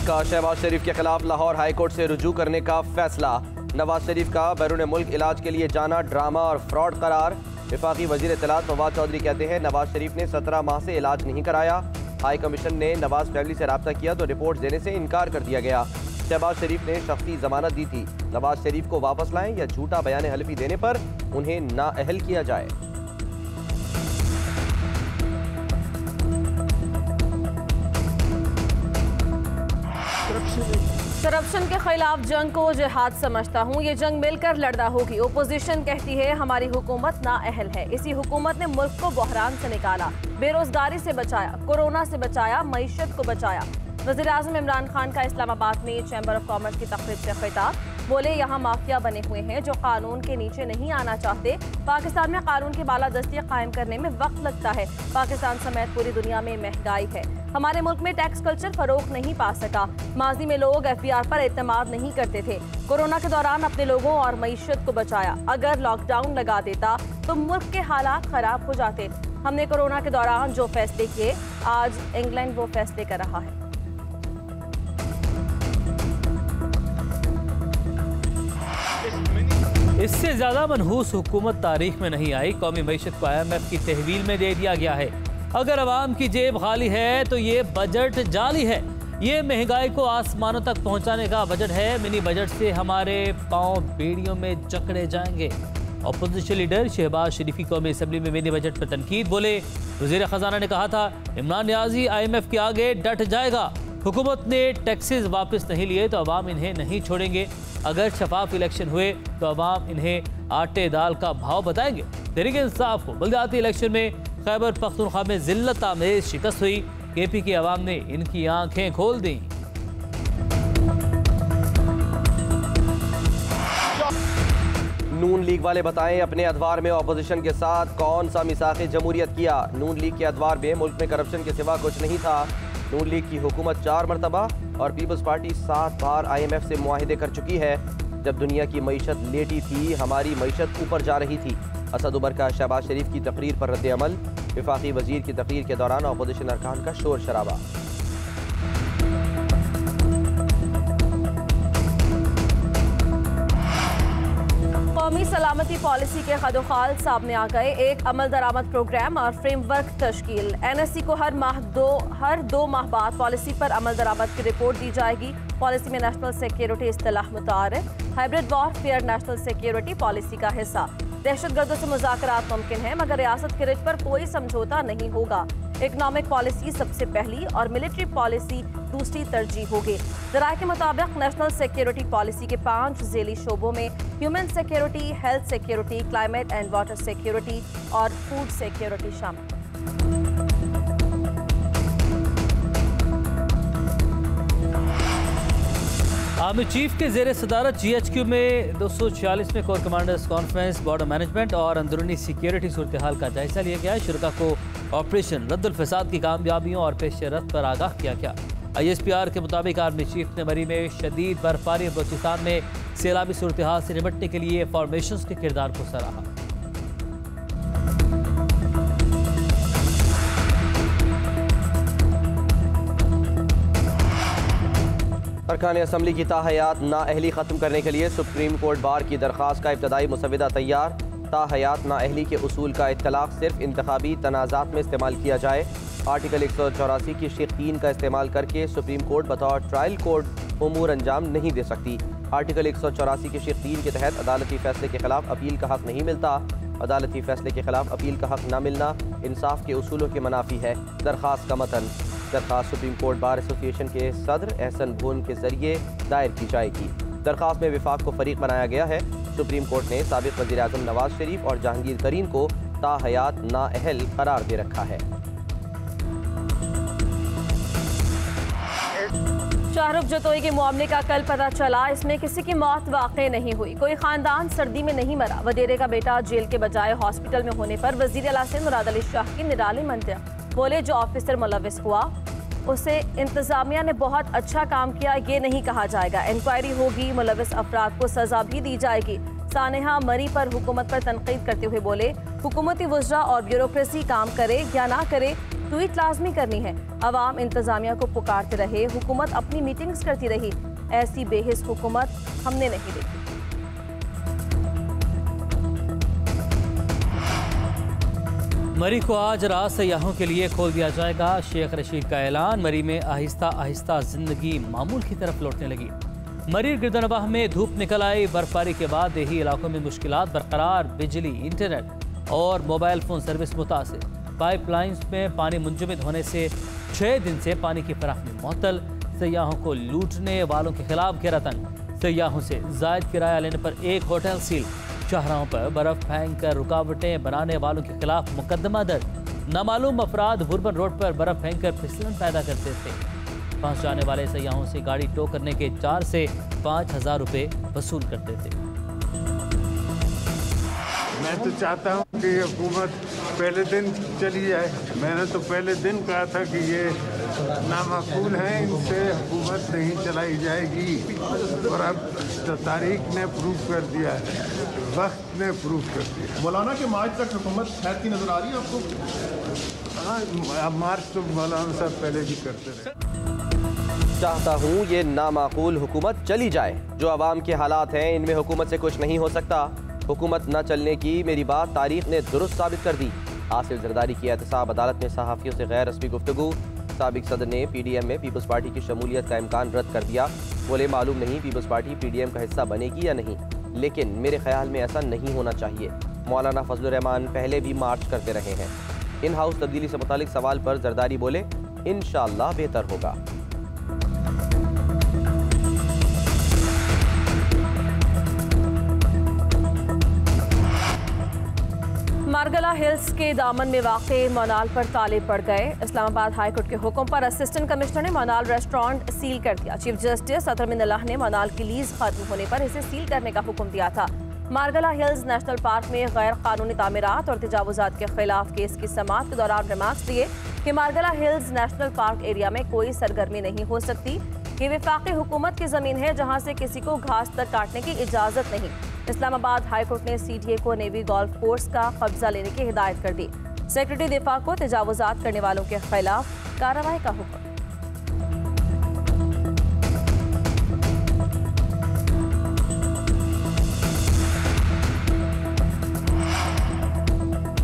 हुकूमत का शहबाज शरीफ के खिलाफ लाहौर हाई कोर्ट से रुजू करने का फैसला। नवाज शरीफ का बैरून मुल्क इलाज के लिए जाना ड्रामा और फ्रॉड करार। वफाकी वजीर इत्तलात फवाद चौधरी कहते हैं नवाज शरीफ ने 17 माह से इलाज नहीं कराया। हाई कमीशन ने नवाज फैमिली से रब्ता किया तो रिपोर्ट देने से इनकार कर दिया गया। शहबाज शरीफ ने शख्सी जमानत दी थी। नवाज शरीफ को वापस लाएं या झूठा बयान हल्फी देने पर उन्हें नाअहल किया जाए। करप्शन के खिलाफ जंग को जिहाद समझता हूँ। ये जंग मिलकर लड़ना होगी। ओपोजिशन कहती है हमारी हुकूमत नाअहल है। इसी हुकूमत ने मुल्क को बहरान से निकाला, बेरोजगारी से बचाया, कोरोना से बचाया, मईशत को बचाया। वज़ीर आज़म इमरान खान का इस्लामाबाद में चैम्बर ऑफ कॉमर्स की तकरीब से खिताब। बोले यहाँ माफिया बने हुए हैं जो कानून के नीचे नहीं आना चाहते। पाकिस्तान में कानून की बालादस्ती कायम करने में वक्त लगता है। पाकिस्तान समेत पूरी दुनिया में महंगाई है। हमारे मुल्क में टैक्स कल्चर फरोग नहीं पा सका। माजी में लोग FBR पर एतमाद नहीं करते थे। कोरोना के दौरान अपने लोगों और मईशत को बचाया। अगर लॉकडाउन लगा देता तो मुल्क के हालात खराब हो जाते। हमने कोरोना के दौरान जो फैसले किए, आज इंग्लैंड वो फैसले कर रहा है। इससे ज्यादा मनहूस हुकूमत तारीख में नहीं आई। कौमी मईशत को IMF की तहवील में दे दिया गया है। अगर अवाम की जेब खाली है तो ये बजट जाली है। ये महंगाई को आसमानों तक पहुंचाने का बजट है। मिनी बजट से हमारे पांव बेड़ियों में जकड़े जाएंगे। अपोजिशन लीडर शहबाज शरीफ की कौमी असम्बली में मिनी बजट पर तनकीद। बोले वजीर खजाना ने कहा था इमरान नियाजी IMF के आगे डट जाएगा। हुकूमत ने टैक्सेस वापस नहीं लिए तो अवाम इन्हें नहीं छोड़ेंगे। अगर शफाफ इलेक्शन हुए तो अवाम इन्हें आटे दाल का भाव बताएंगे। तहरीक इंसाफ को बल्दियाती इलेक्शन में खैबर पख्तूनख्वा में जिल्लत आमेज शिकस्त हुई। KP की अवाम ने इनकी आंखें खोल दी। नून लीग वाले बताएं अपने अदवार में अपोजिशन के साथ कौन सा मिसाक़े जमहूरियत किया। नून लीग के अदवार में मुल्क में करप्शन के सिवा कुछ नहीं था। नून लीग की हुकूमत 4 मरतबा और पीपल्स पार्टी 7 बार IMF से मुआहिदे कर चुकी है। जब दुनिया की मईशत लेटी थी, हमारी मईशत ऊपर जा रही थी। असद उमर का शहबाज शरीफ की तकरीर पर रद्द अमल। वफाकी वजीर की तकरीर के दौरान अपोजिशन अरकान का शोर शराबा। कौमी सलामती पॉलिसी के खदोखाल सामने आ गए। एक अमल दरामद प्रोग्राम और फ्रेमवर्क तश्कील। NSC को हर दो माह बाद पॉलिसी पर अमल दरामद की रिपोर्ट दी जाएगी। पॉलिसी में नेशनल सिक्योरिटी इस्तिलाह मुतारिफ। Hybrid warfare national security policy का हिस्सा। दहशतगर्दों से मुज़ाकरात मुमकिन है मगर रियासत के रिज पर कोई समझौता नहीं होगा। इकनॉमिक पॉलिसी सबसे पहली और मिलिट्री पॉलिसी दूसरी तरजीह होगी। ज़राए के मुताबिक नेशनल सिक्योरिटी पॉलिसी के 5 ज़ेली शोबों में human security, health security, climate and water security और फूड सिक्योरिटी शामिल। आर्मी चीफ के जेर सदारत GHQ में 246वें corps commanders conference border management और अंदरूनी सिक्योरिटी सूरत हाल का जायजा लिया गया। शुरका को ऑपरेशन रद्दुल फसाद की कामयाबियों और पेश रफ्त पर आगाह किया गया। ISPR के मुताबिक आर्मी चीफ ने मरी में शदीद बर्फबारी और बलूचिस्तान में सैलाबी सूरत हाल से निपटने के लिए फॉर्मेशंस के किरदार को सराहा। अरकान असम्बली की ताहयात नाअहली ख़त्म करने के लिए सुप्रीम कोर्ट बार की दरख्वास्त का इब्तदाई मुसविदा तैयार। ताहयात नाअहली के उसूल का इत्तलाक सिर्फ इंतखाबी तनाज़ात में इस्तेमाल किया जाए। आर्टिकल 184 की शिक 3 का इस्तेमाल करके सुप्रीम कोर्ट बतौर ट्रायल कोर्ट उमूर अंजाम नहीं दे सकती। आर्टिकल 184 की शिक 3 के तहत अदालती फैसले के खिलाफ अपील का हक नहीं मिलता। अदालती फैसले के खिलाफ अपील का हक न मिलना इंसाफ के उसूलों के मनाफी है। दरख्वास्त का मतन। दरख्वास्त सुप्रीम कोर्ट बार एसोसिएशन के सदर एहसन भून के जरिए दायर की जाएगी। दरख्वास्त में विफाक को फरीक बनाया गया है। सुप्रीम कोर्ट ने साबिक वज़ीर आज़म नवाज शरीफ और जहांगीर तरीन को ताहयात नाअहल करार दे रखा है। शाहरुख जतोई के मामले का कल पता चला। इसमें किसी की मौत वाक़ई नहीं हुई। कोई खानदान सर्दी में नहीं मरा। वदेरे का बेटा जेल के बजाय हॉस्पिटल में होने पर वज़ीर आला से मुराद अली शाह की निराली मंतक़। बोले जो ऑफिसर मुलविस हुआ उसे इंतजामिया ने बहुत अच्छा काम किया, ये नहीं कहा जाएगा। इंक्वायरी होगी, मुलविस अफराद को सजा भी दी जाएगी। सानेहा मरी पर हुकूमत पर तनकीद करते हुए बोले हुकूमती वज़रा और ब्यूरोक्रेसी काम करे या ना करे, ट्वीट लाजमी करनी है। अवाम इंतजामिया को पुकारते रहे, हुकूमत अपनी मीटिंग्स करती रही। ऐसी बेहिस हुकूमत हमने नहीं देखी। मरी को आज रात सयाहों के लिए खोल दिया जाएगा। शेख रशीद का ऐलान। मरी में आहिस्ता आहिस्ता जिंदगी मामूल की तरफ लौटने लगी। मरी गिरदनवाह में धूप निकल आई। बर्फबारी के बाद देही इलाकों में मुश्किलात बरकरार। बिजली, इंटरनेट और मोबाइल फोन सर्विस मुतासिर। पाइपलाइंस में पानी मुंजमद होने से 6 दिन से पानी की फराहमी मुअत्तल। सयाहों को लूटने वालों के खिलाफ घेरा तंग। सयाहों से जायद किराया लेने पर एक होटल सील। शाहराहों पर बर्फ फेंक कर रुकावटें बनाने वालों के खिलाफ मुकदमा दर्ज। नामालूम अफराद बुरबन रोड पर बर्फ फेंक कर फिसलन पैदा करते थे। फंस जाने वाले सयाहों से गाड़ी टो करने के 4 से 5 हज़ार रुपये वसूल करते थे। मैं तो चाहता हूँ कि हुकूमत पहले दिन चली जाए। मैंने तो पहले दिन कहा था कि ये नामाकूल है, इनसे हुकूमत नहीं चलाई जाएगी। और अब तो तारीख ने प्रूफ कर दिया है, वक्त ने प्रूफ कर दिया। मौलाना के मार्च तक हुकूमत खैर की नजर आ रही है आपको? हाँ, मार्च तो मौलाना साहब पहले भी करते रहे। चाहता हूँ ये नामाकूल हुकूमत चली जाए। जो अवाम के हालात हैं इनमें हुकूमत से कुछ नहीं हो सकता। हुकूमत न चलने की मेरी बात तारीख ने दुरुस्त साबित कर दी। आसिफ जरदारी की एहतसाब अदालत में सहाफ़ियों से गैर रस्मी गुफ्तगू। साबिक सदर ने PDM में पीपल्स पार्टी की शमूलियत का इम्कान रद्द कर दिया। बोले मालूम नहीं पीपल्स पार्टी PDM का हिस्सा बनेगी या नहीं, लेकिन मेरे ख्याल में ऐसा नहीं होना चाहिए। मौलाना फजलुर रहमान पहले भी मार्च करते रहे हैं। इन हाउस तब्दीली से मुतालिक सवाल पर जरदारी बोले इंशाअल्लाह बेहतर होगा। मारगला हिल्स के दामन में वाक़े मोनाल पर ताले पड़ गए। इस्लामाबाद हाई कोर्ट के हुक्म पर असिस्टेंट कमिश्नर ने मोनाल रेस्टोरेंट सील कर दिया। चीफ जस्टिस अतर मिनल्लाह ने मोनाल की लीज खत्म होने पर इसे सील करने का हुक्म दिया था। मारगला हिल्स नेशनल पार्क में गैर कानूनी तामीरात और तजावुजात के खिलाफ केस की समाअत के दौरान रिमार्क्स दिए कि Margalla hills national park area में कोई सरगर्मी नहीं हो सकती। ये वफाकी हुकूमत की जमीन है जहाँ से किसी को घास तक काटने की इजाजत नहीं। इस्लामाबाद हाई कोर्ट ने CTA को नेवी गोल्फ कोर्स का कब्जा लेने की हिदायत कर दी। सेक्रेटरी दिफा को तजावुजात करने वालों के खिलाफ कार्रवाई का हुक्म।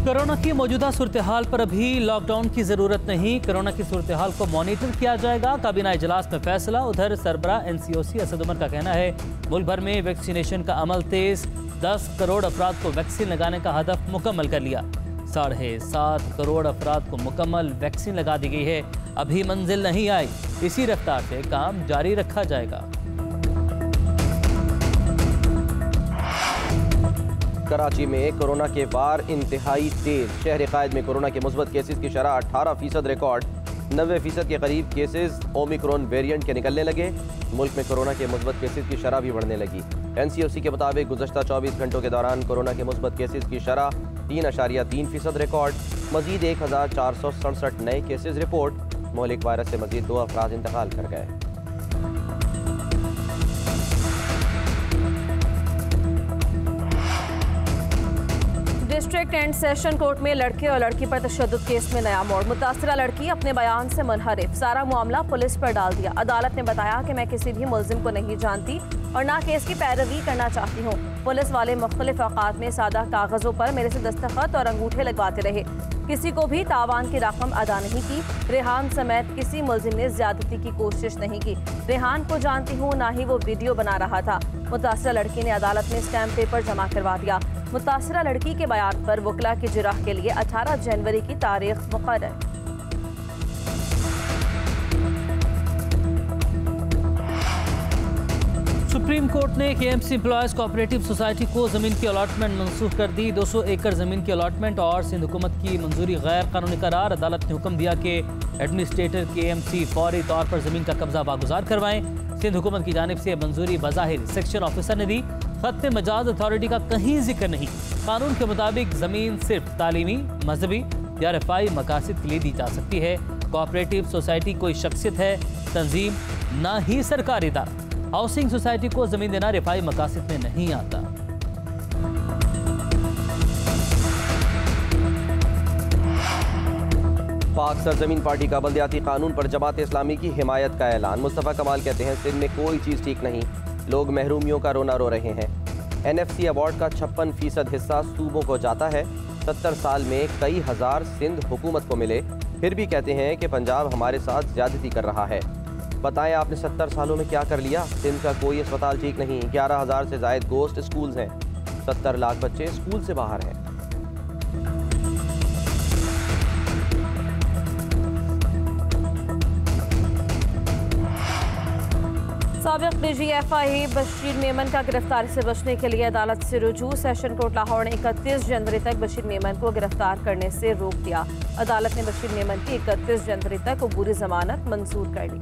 कोरोना की मौजूदा सूरत हाल पर अभी लॉकडाउन की जरूरत नहीं। कोरोना की सूरत हाल को मॉनिटर किया जाएगा। काबीना इजलास में फैसला। उधर सरबरा NCOC असद उमर का कहना है मुल्क भर में वैक्सीनेशन का अमल तेज। 10 करोड़ अफराद को वैक्सीन लगाने का हदफ मुकम्मल कर लिया। 7.5 करोड़ अफराद को मुकम्मल वैक्सीन लगा दी गई है। अभी मंजिल नहीं आई। इसी रफ्तार से काम जारी रखा जाएगा। कराची में कोरोना के वार इंतहाई तेज। शहर कायद में कोरोना के मुस्बत केसेस की शरह 18% रिकॉर्ड। 90% के करीब केसेस ओमिक्रॉन वेरिएंट के निकलने लगे। मुल्क में कोरोना के मुस्बत केसेस की शरह भी बढ़ने लगी। NCOC के मुताबिक गुज़श्ता 24 घंटों के दौरान कोरोना के मुस्बत केसेस की शरह 3.3% रिकॉर्ड। मजीद 1467 नए केसेस रिपोर्ट। मोहलिक वायरस से मजीद 2 अफराद इंतकाल कर गए। डिस्ट्रिक्ट एंड सेशन कोर्ट में लड़के और लड़की पर तशद्दुद केस में नया मोड़। मुतासरा लड़की अपने बयान से मुनहरिफ। सारा मामला पुलिस पर डाल दिया। अदालत ने बताया कि मैं किसी भी मुल्जिम को नहीं जानती और ना केस की पैरवी करना चाहती हूँ। पुलिस वाले मुख्तलिफ औकात में सादा कागजों पर मेरे से दस्तखत और अंगूठे लगवाते रहे। किसी को भी तावान की रकम अदा नहीं की। रेहान समेत किसी मुल्जिम ने ज्यादती की कोशिश नहीं की। रेहान को जानती हूँ, ना ही वो वीडियो बना रहा था। मुतासरा लड़की ने अदालत में स्टैम्प पेपर जमा करवा दिया। मुतासरा लड़की के बयान पर वकला की जिरह के लिए 18 जनवरी की तारीख मुकर्रर। सुप्रीम कोर्ट ने KMC एम्प्लॉयज कोऑपरेटिव सोसाइटी को जमीन की अलॉटमेंट मंसूख कर दी। 200 एकड़ जमीन की अलॉटमेंट और सिंध हुकूमत की मंजूरी गैर कानूनी करार। अदालत ने हुक्म दिया कि एडमिनिस्ट्रेटर KMC फौरी तौर पर जमीन का कब्जा वागुजार करवाएं। सिंध हुकूमत की जानिब से मंजूरी बज़ाहिर सेक्शन ऑफिसर ने दी। खत्त मजाज अथॉरिटी का कहीं जिक्र नहीं। कानून के मुताबिक जमीन सिर्फ तालीमी, मजहबी या रफाई मकासद के लिए दी जा सकती है। कोऑपरेटिव सोसाइटी कोई शख्सियत है, तंजीम, ना ही सरकारी इदारा। हाउसिंग सोसाइटी को जमीन देना रफाई मकासद में नहीं आता। पाक सरजमीन पार्टी का बल्दियाती कानून पर जमात इस्लामी की हिमायत का ऐलान। मुस्तफ़ा कमाल कहते हैं सिंध में कोई चीज़ ठीक नहीं, लोग महरूमियों का रोना रो रहे हैं। NFC अवार्ड का 56% हिस्सा सूबों को जाता है। 70 साल में कई हज़ार सिंध हुकूमत को मिले, फिर भी कहते हैं कि पंजाब हमारे साथ ज़्यादती कर रहा है। बताएं आपने 70 सालों में क्या कर लिया? सिंध का कोई अस्पताल ठीक नहीं, 11,000 से ज़ायद गोस्ट स्कूल्स हैं, 70 लाख बच्चे स्कूल से बाहर हैं। साबिक DGFI बशीर मेमन का गिरफ्तारी से बचने के लिए अदालत से रुजू। सेशन कोर्ट लाहौर ने 31 जनवरी तक बशीर मेमन को गिरफ्तार करने से रोक दिया। अदालत ने बशीर मेमन की 31 जनवरी तक अबूरी जमानत मंजूर कर ली।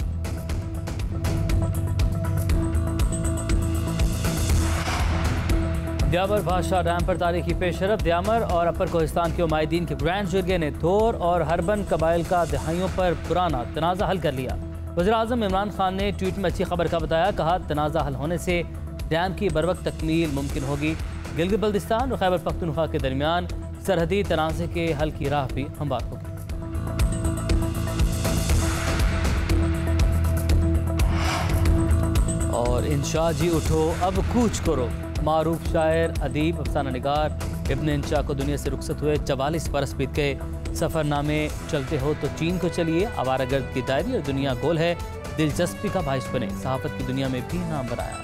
द्यामर भाषा डैम पर तारीखी पेशरफ। द्यामर और अपर कोहिस्तान के उमायदीन के ग्रैंड जुर्गे ने थोर और हरबन कबाइल का दहाइयों पर पुराना तनाज़ा हल कर लिया। वज़ीर-ए-आज़म इमरान खान ने ट्वीट में अच्छी खबर का बताया, कहा तनाज़ा हल होने से डैम की बरवक्त तकमील मुमकिन होगी। गिलगित बल्तिस्तान और खैबर पख्तूनख्वा के दरमियान सरहदी तनाज़े के हल की राह भी हमवार होगी। और इंशा जी उठो अब कूच करो। मारूफ शायर, अदीब, अफसाना निगार इब्न इंशा को दुनिया से रुखसत हुए 44 बरस बीत गए। सफ़रनामे चलते हो तो चीन को चलिए, आवारागर्द की डायरी और दुनिया गोल है, दिलचस्पी का बाइस बने, सहाफ़त की दुनिया में भी नाम बनाया।